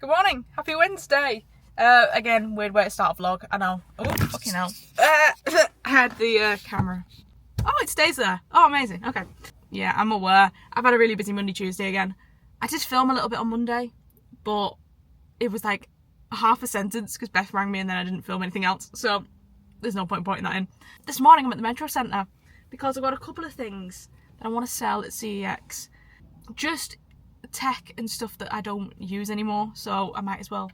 Good morning. Happy Wednesday. Again, weird way to start a vlog. I know. Oh, fucking hell. I had the camera. Oh, it stays there. Oh, amazing. Okay. Yeah, I'm aware. I've had a really busy Monday, Tuesday again. I did film a little bit on Monday, but it was like half a sentence because Beth rang me and then I didn't film anything else. So there's no point putting that in. This morning I'm at the Metro Centre because I've got a couple of things that I want to sell at CEX. Just tech and stuff that I don't use anymore, so I might as well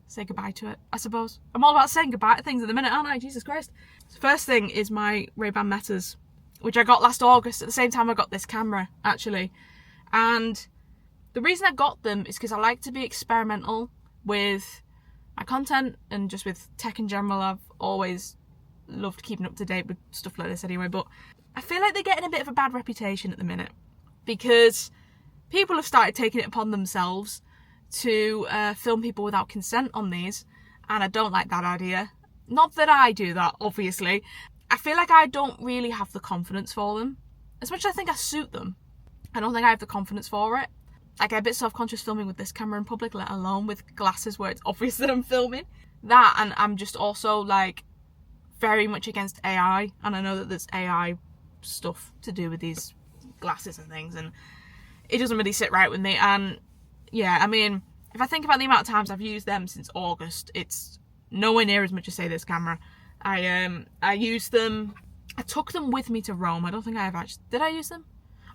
say goodbye to it, I suppose. I'm all about saying goodbye to things at the minute, aren't I? Jesus Christ. The first thing is my Ray-Ban Metas, which I got last August at the same time I got this camera, actually. And the reason I got them is because I like to be experimental with my content and just with tech in general. I've always loved keeping up to date with stuff like this anyway, but I feel like they're getting a bit of a bad reputation at the minute because people have started taking it upon themselves to film people without consent on these, and I don't like that idea. Not that I do that, obviously. I feel like I don't really have the confidence for them. As much as I think I suit them, I don't think I have the confidence for it. I get a bit self-conscious filming with this camera in public, let alone with glasses where it's obvious that I'm filming. That, and I'm just also like very much against AI, and I know that there's AI stuff to do with these glasses and things, and it doesn't really sit right with me. And yeah, I mean, if I think about the amount of times I've used them since August, it's nowhere near as much as, say, this camera. I used them, I took them with me to Rome. I don't think I ever actually, did I use them?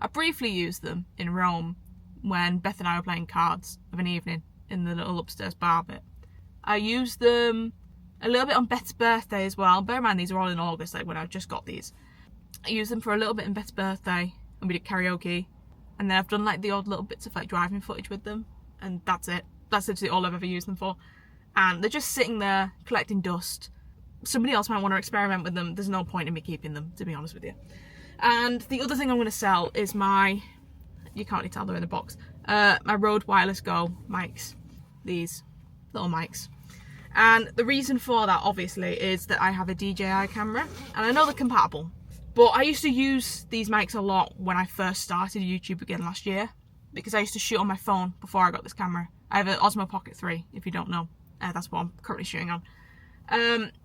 I briefly used them in Rome when Beth and I were playing cards of an evening in the little upstairs bar bit. I used them a little bit on Beth's birthday as well. Bear in mind, these are all in August, like when I just got these. I used them for a little bit in Beth's birthday, and we did karaoke. And then I've done like the odd little bits of like driving footage with them, and that's it. That's literally all I've ever used them for. And they're just sitting there collecting dust. Somebody else might want to experiment with them. There's no point in me keeping them, to be honest with you. And the other thing I'm going to sell is my, you can't really tell they're in the box, my Rode Wireless Go mics. These little mics. And the reason for that, obviously, is that I have a DJI camera, and I know they're compatible. But I used to use these mics a lot when I first started YouTube again last year, because I used to shoot on my phone before I got this camera. I have an Osmo Pocket 3, if you don't know. That's what I'm currently shooting on.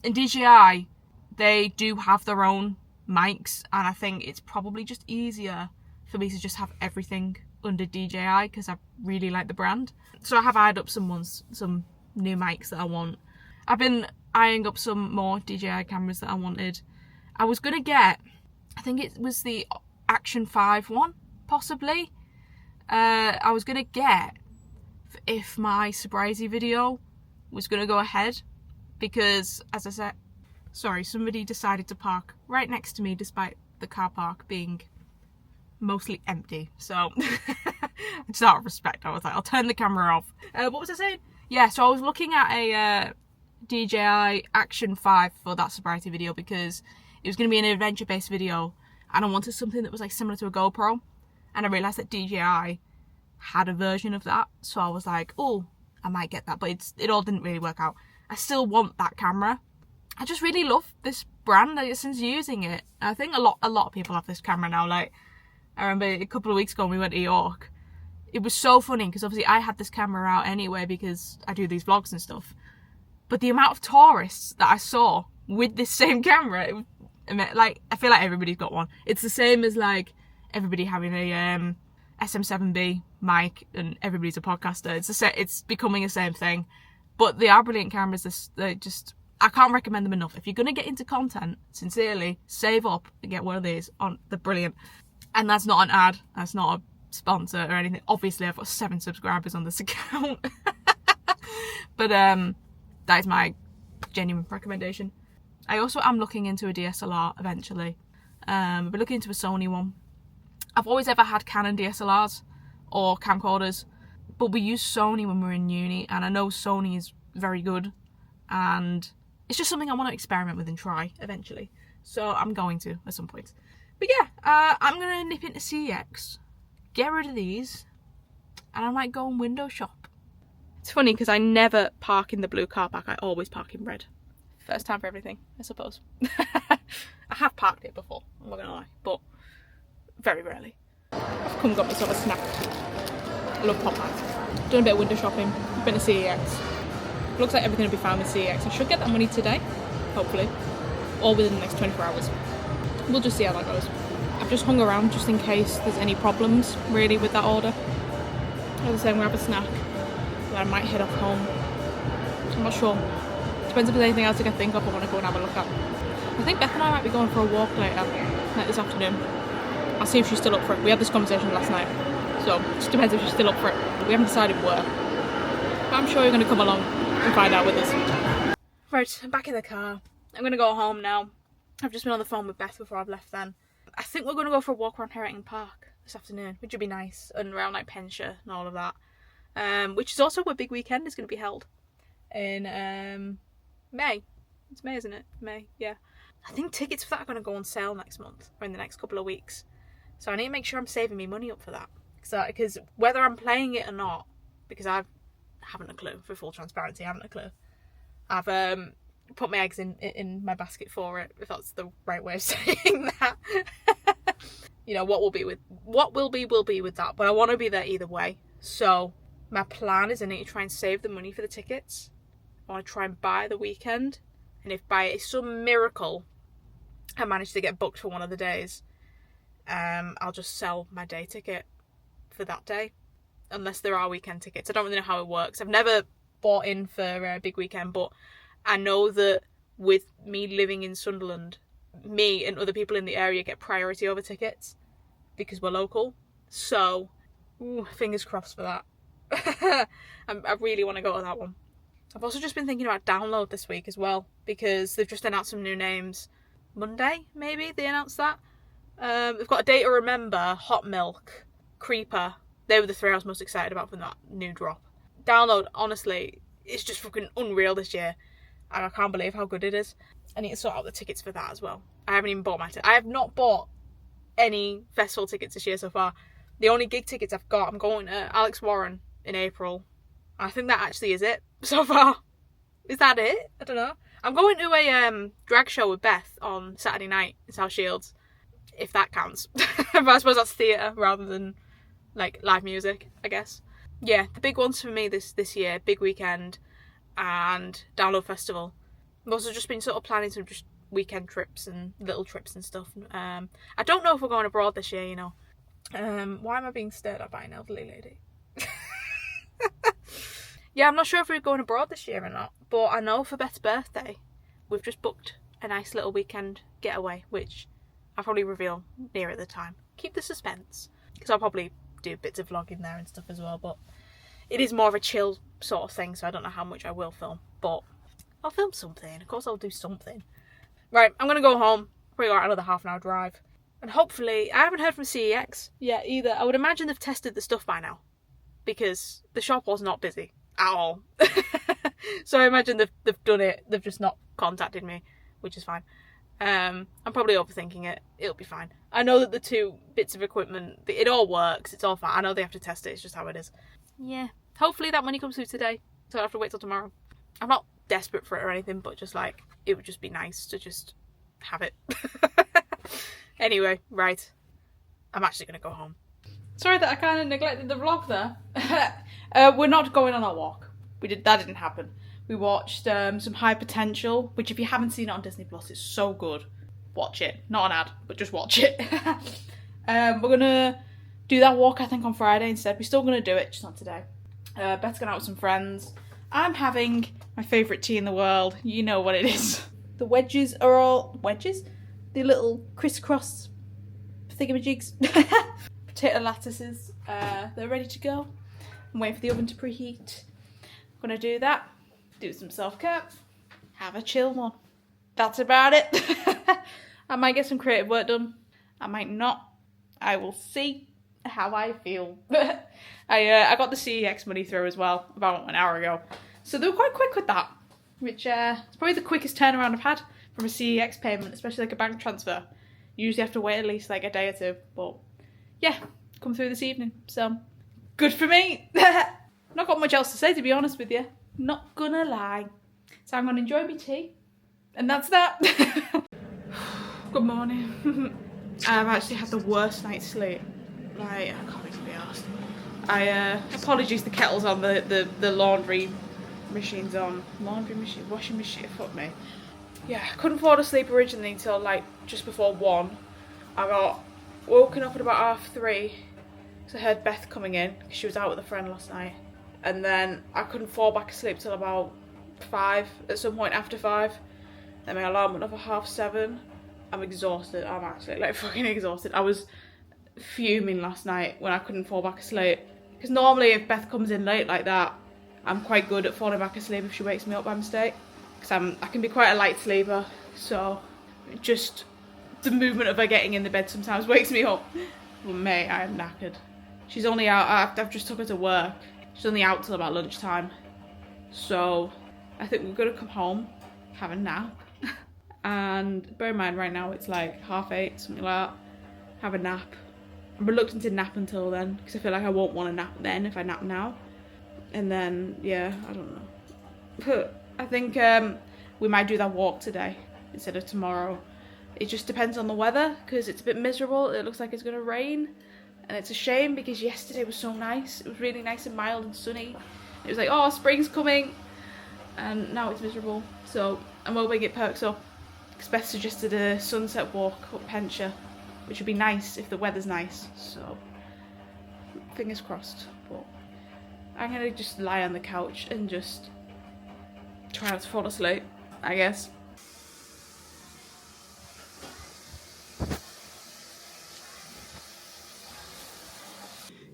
In DJI, they do have their own mics, and I think it's probably just easier for me to just have everything under DJI because I really like the brand. So I have eyed up some new mics that I want. I've been eyeing up some more DJI cameras that I wanted. I was going to get, I think it was the Action 5 one, possibly. I was going to get if my sobriety video was going to go ahead, because, as I said, sorry, somebody decided to park right next to me despite the car park being mostly empty. So, just out of respect, I was like, I'll turn the camera off. What was I saying? Yeah, so I was looking at a DJI Action 5 for that sobriety video because it was going to be an adventure-based video, and I wanted something that was like similar to a GoPro, and I realised that DJI had a version of that, so I was like, oh, I might get that, but it all didn't really work out. I still want that camera. I just really love this brand since using it. I think a lot of people have this camera now. Like, I remember a couple of weeks ago when we went to York, it was so funny because obviously I had this camera out anyway because I do these vlogs and stuff, but the amount of tourists that I saw with this same camera, like, I feel like everybody's got one. It's the same as like everybody having a SM7B mic and everybody's a podcaster. It's becoming the same thing. But they are brilliant cameras. I can't recommend them enough. If you're going to get into content, sincerely, save up and get one of these. They're brilliant. And that's not an ad. That's not a sponsor or anything. Obviously, I've got 7 subscribers on this account. But that is my genuine recommendation. I also am looking into a DSLR eventually. I've been looking into a Sony one. I've always ever had Canon DSLRs or camcorders, but we used Sony when we were in uni, and I know Sony is very good, and it's just something I want to experiment with and try eventually. So I'm going to at some point. But yeah, I'm going to nip into CEX, get rid of these, and I might go and window shop. It's funny because I never park in the blue car park, I always park in red. First time for everything, I suppose. I have parked it before, I'm not going to lie, but very rarely. I've come and got myself a snack. I love pop bags. Done a bit of window shopping, been to CEX. Looks like everything will be fine with CEX. I should get that money today, hopefully, or within the next 24 hours. We'll just see how that goes. I've just hung around just in case there's any problems really with that order. As I say, I'm gonna have a snack, but I might head off home. I'm not sure. Depends if there's anything else I can think of I want to go and have a look at. I think Beth and I might be going for a walk later, like this afternoon. I'll see if she's still up for it. We had this conversation last night, so it just depends if she's still up for it. We haven't decided where. But I'm sure you're going to come along and find out with us. Right, I'm back in the car. I'm going to go home now. I've just been on the phone with Beth before I've left then. I think we're going to go for a walk around Herrington Park this afternoon, which would be nice, and around like Penshire and all of that. Which is also where Big Weekend is going to be held in May. It's May, isn't it? May, yeah. I think tickets for that are going to go on sale next month, or in the next couple of weeks. So I need to make sure I'm saving me money up for that. Because whether I'm playing it or not, because I haven't a clue, for full transparency, I haven't a clue. I've put my eggs in my basket for it, if that's the right way of saying that. You know, what will be with that. But I want to be there either way. So my plan is I need to try and save the money for the tickets. I want to try and buy the weekend. And if by some miracle I manage to get booked for one of the days, I'll just sell my day ticket for that day. Unless there are weekend tickets. I don't really know how it works. I've never bought in for a Big Weekend, but I know that with me living in Sunderland, me and other people in the area get priority over tickets because we're local. So, fingers crossed for that. I really want to go to that one. I've also just been thinking about Download this week as well, because they've just announced some new names. Monday, maybe, they announced that. They've got A Day to Remember, Hot Milk, Creeper. They were the three I was most excited about from that new drop. Download, honestly, it's just fucking unreal this year. And I can't believe how good it is. I need to sort out the tickets for that as well. I haven't even bought my tickets. I have not bought any festival tickets this year so far. The only gig tickets I've got, I'm going to Alex Warren in April. I think that actually is it so far. Is that it? I don't know. I'm going to a drag show with Beth on Saturday night in South Shields, if that counts. But I suppose that's theatre rather than like live music, I guess. Yeah, the big ones for me this year, Big Weekend and Download Festival. I've also just been sort of planning some just weekend trips and little trips and stuff. I don't know if we're going abroad this year, you know. Why am I being stared at by an elderly lady? Yeah, I'm not sure if we're going abroad this year or not, but I know for Beth's birthday, we've just booked a nice little weekend getaway, which I'll probably reveal nearer the time. Keep the suspense, because I'll probably do bits of vlogging there and stuff as well, but it is more of a chill sort of thing, so I don't know how much I will film, but I'll film something. Of course I'll do something. Right, I'm going to go home. Probably got another half an hour drive. And hopefully, I haven't heard from CEX yet either. I would imagine they've tested the stuff by now, because the shop was not busy at all. So I imagine they've done it. They've just not contacted me, which is fine. I'm probably overthinking it. It'll be fine. I know that the two bits of equipment, it all works. It's all fine. I know they have to test it. It's just how it is. Yeah. Hopefully that money comes through today, so I don't have to wait till tomorrow. I'm not desperate for it or anything, but just like, it would just be nice to just have it. Anyway, right. I'm actually going to go home. Sorry that I kind of neglected the vlog there. We're not going on our walk. That didn't happen. We watched some High Potential, which if you haven't seen it on Disney Plus, it's so good. Watch it. Not an ad, but just watch it. We're going to do that walk, I think, on Friday instead. We're still going to do it, just not today. Beth's going out with some friends. I'm having my favourite tea in the world. You know what it is. The wedges are all... Wedges? The little crisscross thingamajigs. Potato lattices. They're ready to go. I'm waiting for the oven to preheat. I'm going to do that. Do some self-care. Have a chill one. That's about it. I might get some creative work done. I might not. I will see how I feel. I got the CEX money through as well about an hour ago. So they were quite quick with that. Which is probably the quickest turnaround I've had from a CEX payment, especially like a bank transfer. You usually have to wait at least like a day or two. But yeah, come through this evening. So good for me. Not got much else to say, to be honest with you. Not gonna lie. So I'm gonna enjoy my tea. And that's that. Good morning. I've actually had the worst night's sleep. Like, I can't even be arsed. Apologies, the kettle's on, the laundry machine's on. Washing machine, fuck me. Yeah, I couldn't fall asleep originally until like just before 1. I got woken up at about 3:30 because I heard Beth coming in because she was out with a friend last night. And then I couldn't fall back asleep till about 5, at some point after 5. Then my alarm went off at 7:30. I'm exhausted. I'm actually like fucking exhausted. I was fuming last night when I couldn't fall back asleep. Because normally if Beth comes in late like that, I'm quite good at falling back asleep if she wakes me up by mistake. Because I can be quite a light sleeper. So just the movement of her getting in the bed sometimes wakes me up. Well, mate, I am knackered. She's only out, I've just took her to work. She's only out till about lunchtime. So I think we're going to come home, have a nap. And bear in mind right now it's like 8:30, something like that. Have a nap. I'm reluctant to nap until then because I feel like I won't want to nap then if I nap now. And then, yeah, I don't know. I think we might do that walk today instead of tomorrow. It just depends on the weather because it's a bit miserable. It looks like it's going to rain. And it's a shame because yesterday was so nice. It was really nice and mild and sunny. It was like, oh, spring's coming. And now it's miserable. So I'm hoping it perks up. Because Beth suggested a sunset walk up Penshire, which would be nice if the weather's nice. So fingers crossed. But I'm going to just lie on the couch and just try not to fall asleep, I guess.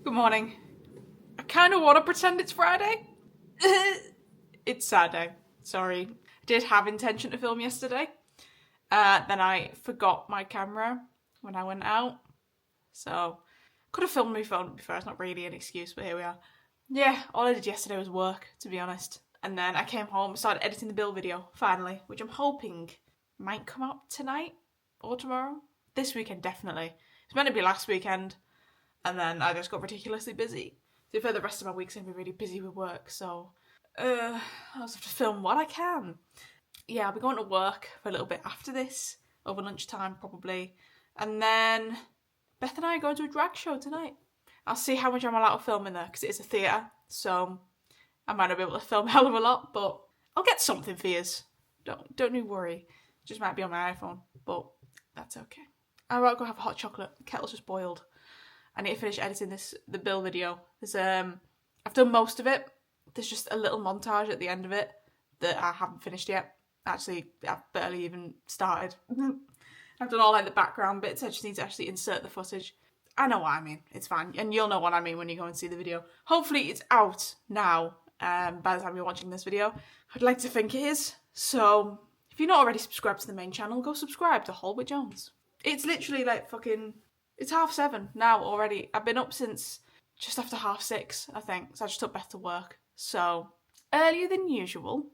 Good morning. I kind of want to pretend it's Friday. It's Saturday. Sorry. I did have intention to film yesterday. Then I forgot my camera when I went out. So, could have filmed my phone before. It's not really an excuse, but here we are. Yeah, all I did yesterday was work, to be honest. And then I came home and started editing the build video, finally, which I'm hoping might come out tonight or tomorrow. This weekend, definitely. It's meant to be last weekend. And then I just got ridiculously busy. So for the rest of my week's going to be really busy with work, so I'll just have to film what I can. Yeah, I'll be going to work for a little bit after this, over lunchtime probably. And then Beth and I are going to a drag show tonight. I'll see how much I'm allowed to film in there, because it is a theatre, so I might not be able to film a hell of a lot, but I'll get something for yous. Don't you worry. It just might be on my iPhone, but that's okay. I'm about to go have a hot chocolate. The kettle's just boiled. I need to finish editing the build video. I've done most of it. There's just a little montage at the end of it that I haven't finished yet. Actually, I've barely even started. I've done all like the background bits. I just need to actually insert the footage. I know what I mean. It's fine. And you'll know what I mean when you go and see the video. Hopefully it's out now by the time you're watching this video. I'd like to think it is. So if you're not already subscribed to the main channel, go subscribe to Holbert Jones. It's literally like fucking... It's 7:30 now already. I've been up since just after 6:30, I think. So I just took Beth to work. So earlier than usual,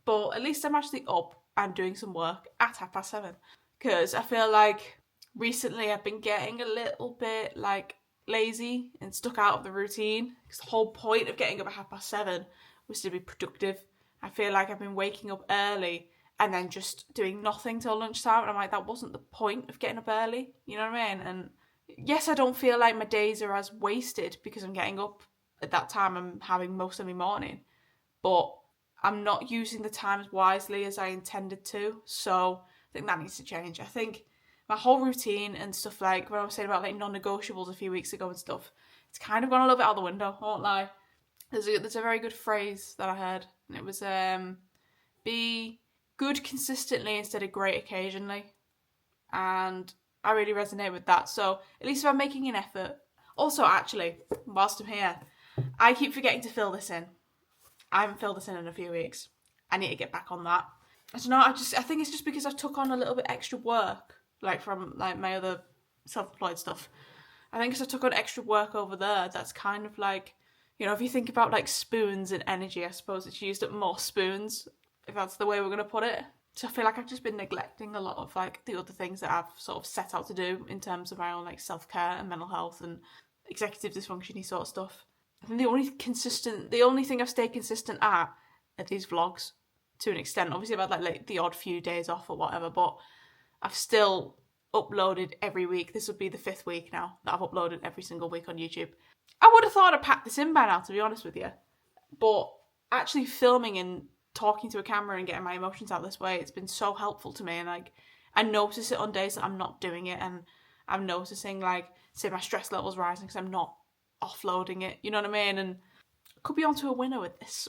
but at least I'm actually up and doing some work at 7:30. Because I feel like recently I've been getting a little bit like lazy and stuck out of the routine. Because the whole point of getting up at 7:30 was to be productive. I feel like I've been waking up early and then just doing nothing till lunchtime. And I'm like, that wasn't the point of getting up early. You know what I mean? And yes, I don't feel like my days are as wasted because I'm getting up at that time. I'm having most of my morning. But I'm not using the time as wisely as I intended to. So I think that needs to change. I think my whole routine and stuff, like when I was saying about like non-negotiables a few weeks ago and stuff, it's kind of gone a little bit out the window, I won't lie. There's a very good phrase that I heard, and it was be good consistently instead of great occasionally. And I really resonate with that. So at least if I'm making an effort. Also, actually, whilst I'm here, I keep forgetting to fill this in. I haven't filled this in a few weeks. I need to get back on that. I don't know, I think it's just because I took on a little bit extra work, like from like my other self-employed stuff. I think because I took on extra work over there, that's kind of like, you know, if you think about like spoons and energy, I suppose it's used up more spoons, if that's the way we're going to put it. So I feel like I've just been neglecting a lot of like the other things that I've sort of set out to do in terms of my own like self-care and mental health and executive dysfunction-y sort of stuff. I think the only thing I've stayed consistent at are these vlogs to an extent. Obviously I've had like the odd few days off or whatever, but I've still uploaded every week. This would be the 5th week now that I've uploaded every single week on YouTube. I would have thought I'd packed this in by now, to be honest with you. But actually filming and talking to a camera and getting my emotions out this way, it's been so helpful to me. And like, I notice it on days that I'm not doing it, and I'm noticing, like, say my stress levels rising because I'm not offloading it. You know what I mean? And I could be onto a winner with this.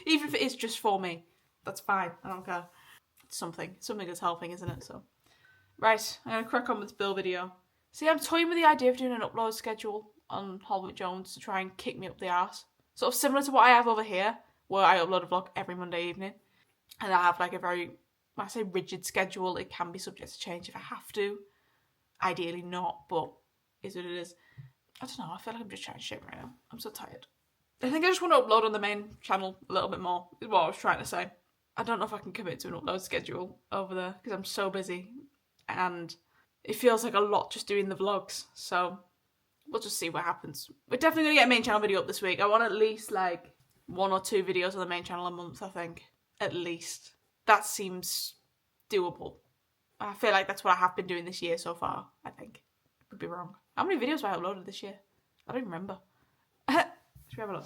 Even if it is just for me, that's fine. I don't care. It's something that's helping, isn't it? So, right, I'm gonna crack on with this Bill video. See, I'm toying with the idea of doing an upload schedule on Hollywood Jones to try and kick me up the arse. Sort of similar to what I have over here, where I upload a vlog every Monday evening. And I have like a very, when I say rigid schedule, it can be subject to change if I have to. Ideally not, but is what it is. I don't know, I feel like I'm just chatting shit right now. I'm so tired. I think I just want to upload on the main channel a little bit more, is what I was trying to say. I don't know if I can commit to an upload schedule over there, because I'm so busy. And it feels like a lot just doing the vlogs, so we'll just see what happens. We're definitely going to get a main channel video up this week. I want at least like 1 or 2 videos on the main channel a month, I think. At least. That seems doable. I feel like that's what I have been doing this year so far, I think. I could be wrong. How many videos have I uploaded this year? I don't even remember. Should we have a look?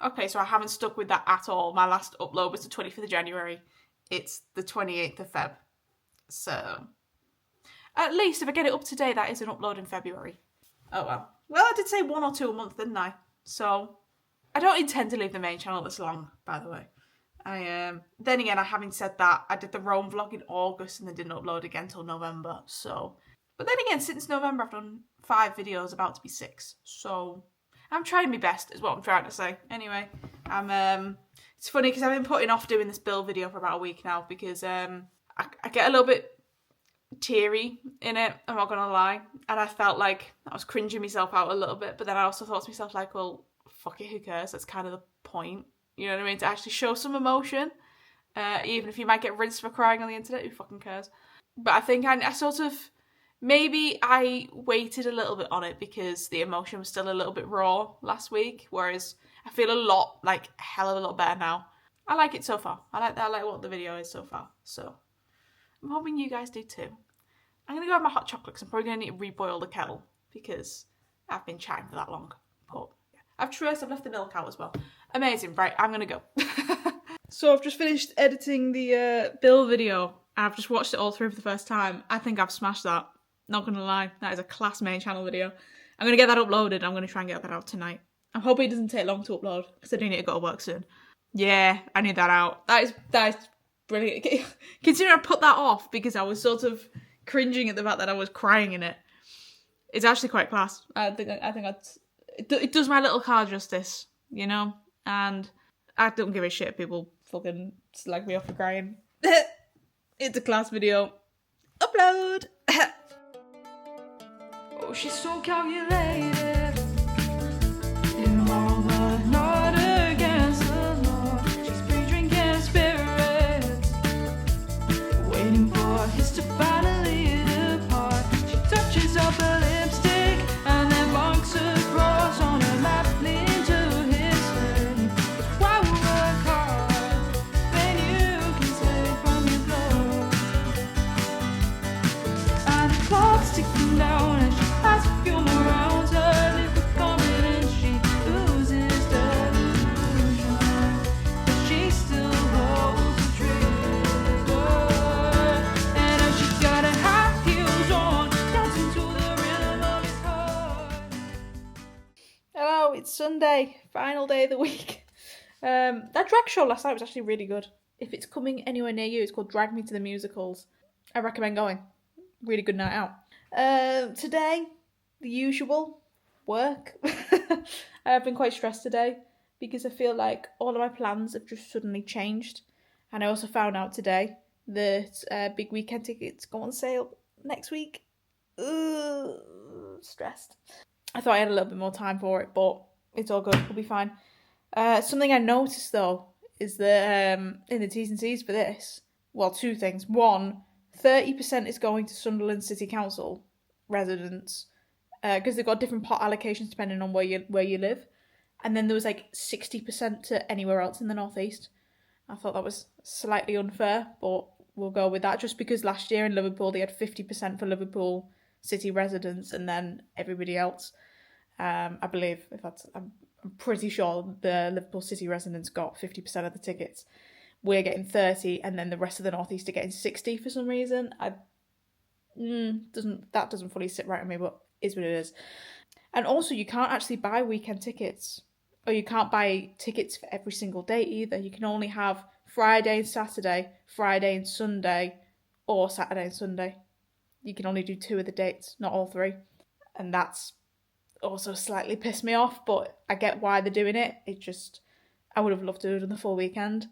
Okay, so I haven't stuck with that at all. My last upload was the 25th of January. It's the 28th of Feb. So, at least if I get it up to date, that is an upload in February. Oh well. Well, I did say 1 or 2 a month, didn't I? So, I don't intend to leave the main channel this long, by the way. Then again, having said that, I did the Rome vlog in August and then didn't upload again till November. So, but then again, since November, I've done 5 videos, about to be 6. So, I'm trying my best, is what I'm trying to say. Anyway, it's funny because I've been putting off doing this Bill video for about a week now because I get a little bit teary in it, I'm not gonna lie, and I felt like I was cringing myself out a little bit, but then I also thought to myself like, well, fuck it, who cares, that's kind of the point, you know what I mean, to actually show some emotion, even if you might get rinsed for crying on the internet, who fucking cares. But I think I sort of, maybe I waited a little bit on it because the emotion was still a little bit raw last week, whereas I feel a lot, like a hell of a lot better now. I like it so far. I like what the video is so far, so I'm hoping you guys do too. I'm going to go have my hot chocolate because I'm probably going to need to reboil the kettle because I've been chatting for that long. But yeah. I've left the milk out as well. Amazing. Right, I'm going to go. So I've just finished editing the Bill video. I've just watched it all through for the first time. I think I've smashed that. Not going to lie. That is a class main channel video. I'm going to get that uploaded. I'm going to try and get that out tonight. I'm hoping it doesn't take long to upload because I do need to go to work soon. Yeah, I need that out. That is brilliant. Considering I put that off because I was sort of cringing at the fact that I was crying in it. It's actually quite class. I think it does my little car justice, you know? And I don't give a shit if people fucking slag me off for crying. It's a class video. Upload! Oh, she's so calculated. In all but not against the law. She's been drinking spirits, waiting for his to finally depart. She touches up her lipstick and then marks across on her lap into his head. It's why we work hard, then you can take from your blood. And the clock's ticking down and she has a few more rounds. Her lip becoming and she loses delusion, but she still holds the trigger. And now she's got her high heels on, dancing to the rhythm of his heart. Hello, it's Sunday, final day of the week. That drag show last night was actually really good. If it's coming anywhere near you, it's called Drag Me to the Musicals. I recommend going. Really good night out. Today, the usual, work. I've been quite stressed today because I feel like all of my plans have just suddenly changed. And I also found out today that big weekend tickets go on sale next week. Stressed. I thought I had a little bit more time for it, but it's all good. We'll be fine. Something I noticed though is that in the T's and C's for this, well, 2 things. 1, 30% is going to Sunderland City Council residents because they've got different pot allocations depending on where you live, and then there was like 60% to anywhere else in the northeast. I thought that was slightly unfair, but we'll go with that just because last year in Liverpool they had 50% for Liverpool City residents and then everybody else. I believe, I'm pretty sure the Liverpool City residents got 50% of the tickets. We're getting 30, and then the rest of the North East are getting 60 for some reason. That doesn't fully sit right with me, but is what it is. And also, you can't actually buy weekend tickets, or you can't buy tickets for every single day either. You can only have Friday and Saturday, Friday and Sunday, or Saturday and Sunday. You can only do 2 of the dates, not all 3. And that's also slightly pissed me off, but I get why they're doing it. It just, I would have loved to have done the full weekend.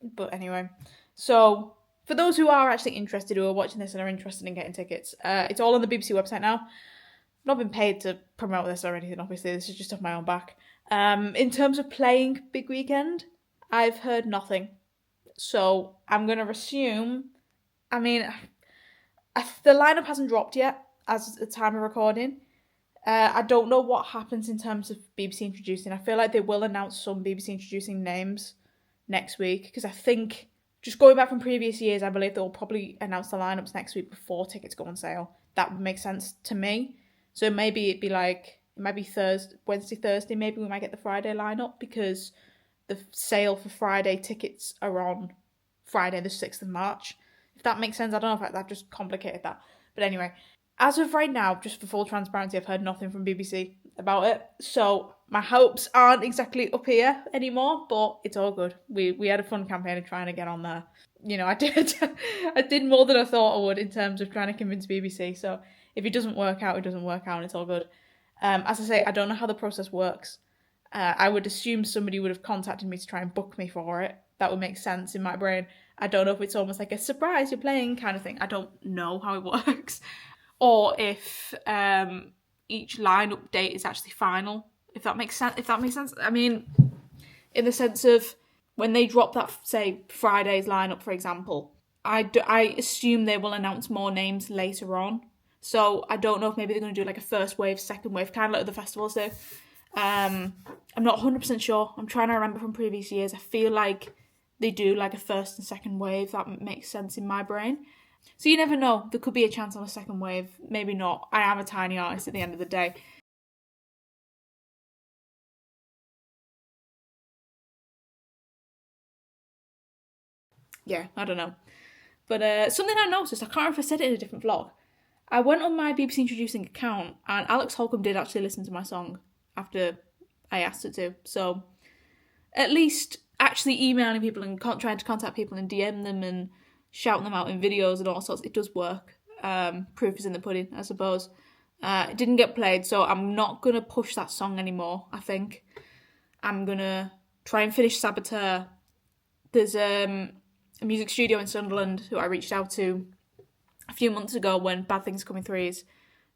But anyway, so for those who are actually interested, who are watching this and are interested in getting tickets, it's all on the BBC website now. I've not been paid to promote this or anything, obviously. This is just off my own back. In terms of playing Big Weekend, I've heard nothing. So I'm going to assume, the lineup hasn't dropped yet as the time of recording. I don't know what happens in terms of BBC introducing. I feel like they will announce some BBC introducing names next week, because I think, just going back from previous years, I believe they'll probably announce the lineups next week before tickets go on sale. That would make sense to me. So maybe it'd be like, it might be Wednesday, Thursday, maybe we might get the Friday lineup, because the sale for Friday tickets are on Friday the 6th of March. If that makes sense, I don't know if that just complicated that. But anyway, as of right now, just for full transparency, I've heard nothing from BBC about it. So my hopes aren't exactly up here anymore, but it's all good. We had a fun campaign of trying to get on there. You know, I did more than I thought I would in terms of trying to convince BBC. So if it doesn't work out, it doesn't work out, and it's all good. As I say, I don't know how the process works. I would assume somebody would have contacted me to try and book me for it. That would make sense in my brain. I don't know if it's almost like a surprise you're playing kind of thing. I don't know how it works. Or if each lineup date is actually final. If that makes sense. I mean, in the sense of when they drop that, say, Friday's lineup, for example, I assume they will announce more names later on. So I don't know if maybe they're going to do like a first wave, second wave, kind of like the festivals do. I'm not 100% sure. I'm trying to remember from previous years. I feel like they do like a first and second wave. That makes sense in my brain. So you never know. There could be a chance on a second wave. Maybe not. I am a tiny artist at the end of the day. Yeah, I don't know. But something I noticed, I can't remember if I said it in a different vlog. I went on my BBC Introducing account, and Alex Holcomb did actually listen to my song after I asked her to. So at least actually emailing people and trying to contact people and DM them and shouting them out in videos and all sorts, it does work. Proof is in the pudding, I suppose. It didn't get played, so I'm not going to push that song anymore, I think. I'm going to try and finish Saboteur. There's a music studio in Sunderland who I reached out to a few months ago when Bad Things Coming Threes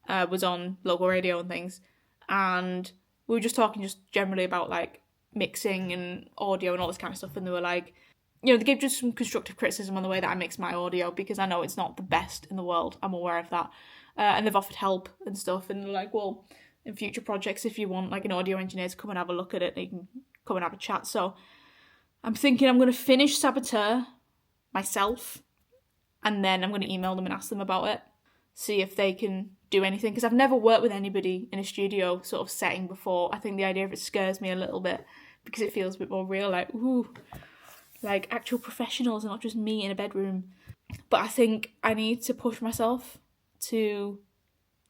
was on local radio and things, and we were just talking just generally about like mixing and audio and all this kind of stuff, and they were like, you know, they gave just some constructive criticism on the way that I mix my audio, because I know it's not the best in the world, I'm aware of that, and they've offered help and stuff, and they're like, well, in future projects, if you want like an audio engineer to come and have a look at it, they can come and have a chat. So I'm thinking I'm going to finish Saboteur myself, and then I'm going to email them and ask them about it, see if they can do anything, because I've never worked with anybody in a studio sort of setting before. I think the idea of it scares me a little bit, because it feels a bit more real, like, ooh, like actual professionals and not just me in a bedroom. But I think I need to push myself to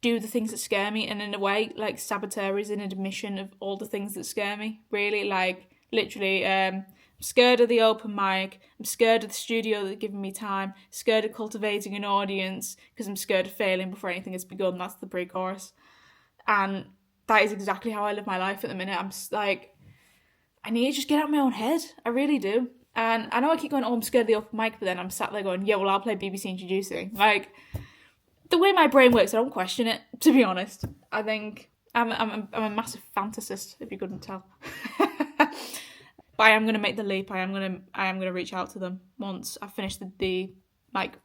do the things that scare me, and in a way, like, Saboteur is an admission of all the things that scare me, really. Like, literally, I'm scared of the open mic, I'm scared of the studio that's giving me time, scared of cultivating an audience, because I'm scared of failing before anything has begun. That's the pre-chorus. And that is exactly how I live my life at the minute. I'm like, I need to just get out of my own head. I really do. And I know I keep going, oh, I'm scared of the open mic, but then I'm sat there going, yeah, well, I'll play BBC Introducing. Like, the way my brain works, I don't question it, to be honest. I think I'm a massive fantasist, if you couldn't tell. But I am going to make the leap. I am going to reach out to them once I've finished the like,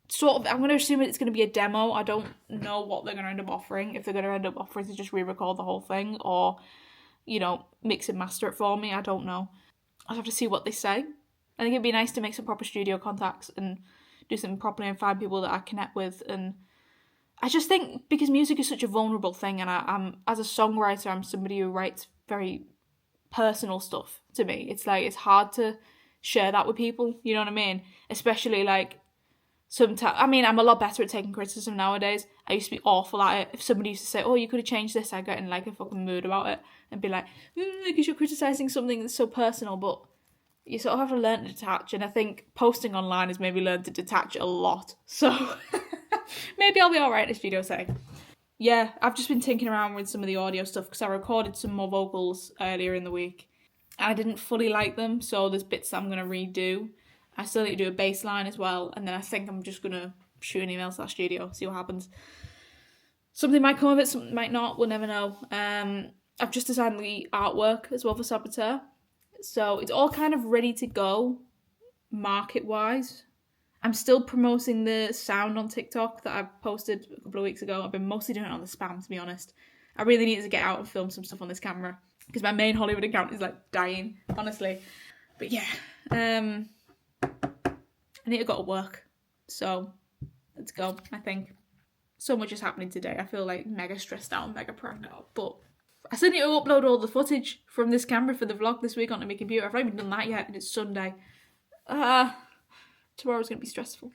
sort of, I'm going to assume it's going to be a demo. I don't know what they're going to end up offering. If they're going to end up offering to just re-record the whole thing, or, you know, mix and master it for me, I don't know. I'll have to see what they say. I think it'd be nice to make some proper studio contacts and do something properly and find people that I connect with. And I just think because music is such a vulnerable thing, and I'm as a songwriter, I'm somebody who writes very personal stuff to me. It's like, it's hard to share that with people, you know what I mean? Especially like sometimes, I mean, I'm a lot better at taking criticism nowadays. I used to be awful at it. If somebody used to say, oh, you could have changed this, I'd get in like a fucking mood about it and be like, because you're criticising something that's so personal. But you sort of have to learn to detach, and I think posting online has made me learn to detach a lot. So maybe I'll be alright in studio setting. Yeah, I've just been tinkering around with some of the audio stuff because I recorded some more vocals earlier in the week. I didn't fully like them, so there's bits that I'm going to redo. I still need to do a bass line as well, and then I think I'm just going to shoot an email to that studio, see what happens. Something might come of it, something might not, we'll never know. I've just designed the artwork as well for Saboteur, so it's all kind of ready to go, market-wise. I'm still promoting the sound on TikTok that I posted a couple of weeks ago. I've been mostly doing it on the spam, to be honest. I really need to get out and film some stuff on this camera because my main Hollywood account is like dying, honestly. But yeah, I need to go to work. So let's go, I think. So much is happening today. I feel like mega stressed out, mega primed out. But I still need to upload all the footage from this camera for the vlog this week onto my computer. I've not even done that yet, and it's Sunday. Tomorrow's going to be stressful.